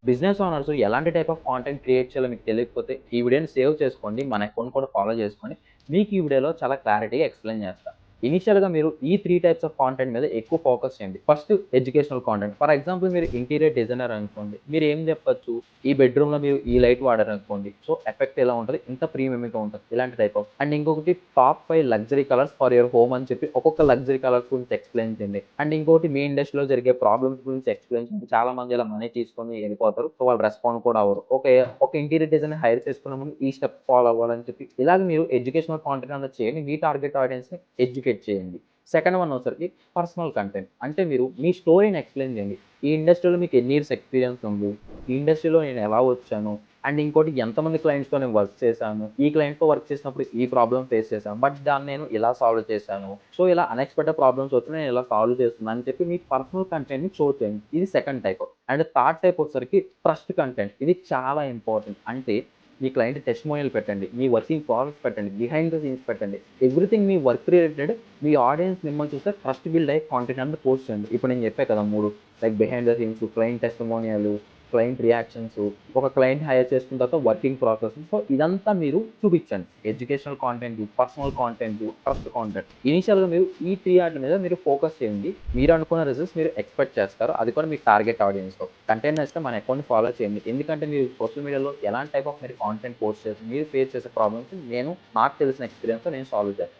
Business owners ఎలాంటి type of content create చేయాలో మీకు తెలియకపోతే ఈ వీడియోని సేవ్ చేసుకోండి. మన అకౌంట్ కూడా ఫాలో చేసుకోండి. మీకు ఈ వీడియోలో చాలా క్లారిటీగా ఎక్స్‌ప్లెయిన్ చేస్తా. ఇనిషియల్‌గా మీరు ఈ 3 టైప్స్ ఆఫ్ కాంటెంట్ మీద ఎక్కువ ఫోకస్ చేయండి. First educational content. For example మీరు ఇంటీరియర్ డిజైనర్ అనుకోండి. మీరు ఏం చెప్పొచ్చు? ఈ బెడ్‌రూమ్‌లో మీరు ఈ లైట్ వాడారనుకోండి. సో, ఎఫెక్ట్ ఎలా ఉంటది? ఇంత ప్రీమియంగా ఉంటది. ఇలాంటి టైప్ ఆఫ్ అండ్ ఇంకొకటి top 5 luxury colours for your home అని చెప్పి ఒక్కొక్క లగ్జరీ కలర్స్ గురించి ఎక్స్‌ప్లెయిన్ చేయండి. అండ్ ఇంకోటి మీ ఇండస్ట్రీలో జరిగే ప్రాబ్లమ్స్ గురించి ఎక్స్‌ప్లెయిన్ చేయండి. చాలా మంది ఇలా మనీ తీసుకొని వెళ్ళిపోతారు. సో, వాళ్ళు రెస్పాండ్ కూడా అవ్వరు. ఒక ఇంటీరియర్ డిజైనర్ హైర్ చేసుకునే ముందు ఈ స్టెప్స్ ఫాలో అవ్వాలని చెప్పి ఇలాగ మీరు ఎడ్యుకేషనల్ కాంటెంట్ అనేది చేయండి. మీ టార్గెట్ ఆడియన్స్‌ని ఎడ్యుకేట్ చేయండి. సెకండ్ వన్ వచ్చేసరికి పర్సనల్ కంటెంట్. అంటే మీరు మీ స్టోరీని ఎక్స్‌ప్లెయిన్ చేయండి. ఈ ఇండస్ట్రీలో మీకు ఎన్ని ఇయర్స్ ఎక్స్‌పీరియన్స్ ఉంది? ఈ ఇండస్ట్రీలో నేను ఎలా వచ్చాను? అండ్ ఇంకోటి ఎంతమంది క్లయింట్స్‌తో నేను వర్క్ చేశాను? ఈ క్లయింట్‌తో వర్క్ చేసినప్పుడు ఈ ప్రాబ్లమ్ ఫేస్ చేశాను. బట్ దాన్ని నేను ఇలా సాల్వ్ చేశాను. సో, ఇలా అన్‌ఎక్స్‌పెక్టెడ్ ప్రాబ్లమ్స్ వచ్చినా నేను ఇలా సాల్వ్ చేస్తున్నా అని చెప్పి మీ పర్సనల్ కంటెంట్‌ని షో చేయండి. ఇది second type. And third type వచ్చేసరికి ట్రస్ట్ కంటెంట్. ఇది చాలా ఇంపార్టెంట్. అంటే మీ క్లయింట్ టెస్టిమోనియల్ పెట్టండి. మీ వర్కింగ్ ప్రాసెస్ పెట్టండి. బిహైండ్ ద సీన్స్ పెట్టండి. ఎవ్రీథింగ్ మీ వర్క్ రిలేటెడ్ మీ ఆడియన్స్ మిమ్మల్ని చూస్తే ట్రస్ట్ బిల్డ్ అయ్యే కాంటెంట్ అంతా పోస్ట్ చేయండి. ఇప్పుడు నేను చెప్పా కదా 3 like behind the scenes, client testimonial, client reactions, ఒక క్లయింట్ హైర్ చేసుకున్న తర్వాత వర్కింగ్ ప్రాసెస్. సో, ఇదంతా మీరు చూపించండి. Educational content, personal content, trust content. ఇనీషియల్‌గా మీరు ఈ 3 ఆటిల మీద మీరు ఫోకస్ చేయండి. మీరు అనుకున్న రిజల్ట్స్ మీరు ఎక్స్‌పెక్ట్ చేస్తారు. అది కూడా మీ టార్గెట్ ఆడియన్స్‌తో. కంటెంట్ నచ్చితే మన అకౌంట్‌ని ఫాలో చేయండి. ఎందుకంటే మీరు సోషల్ మీడియాలో ఎలాంటి టైప్ ఆఫ్ మీరు కాంటెంట్ పోస్ట్ చేసి మీరు ఫేస్ చేసే ప్రాబ్లమ్స్ నాకు తెలిసిన ఎక్స్‌పీరియన్స్‌తో నేను సాల్వ్ చేస్తాను.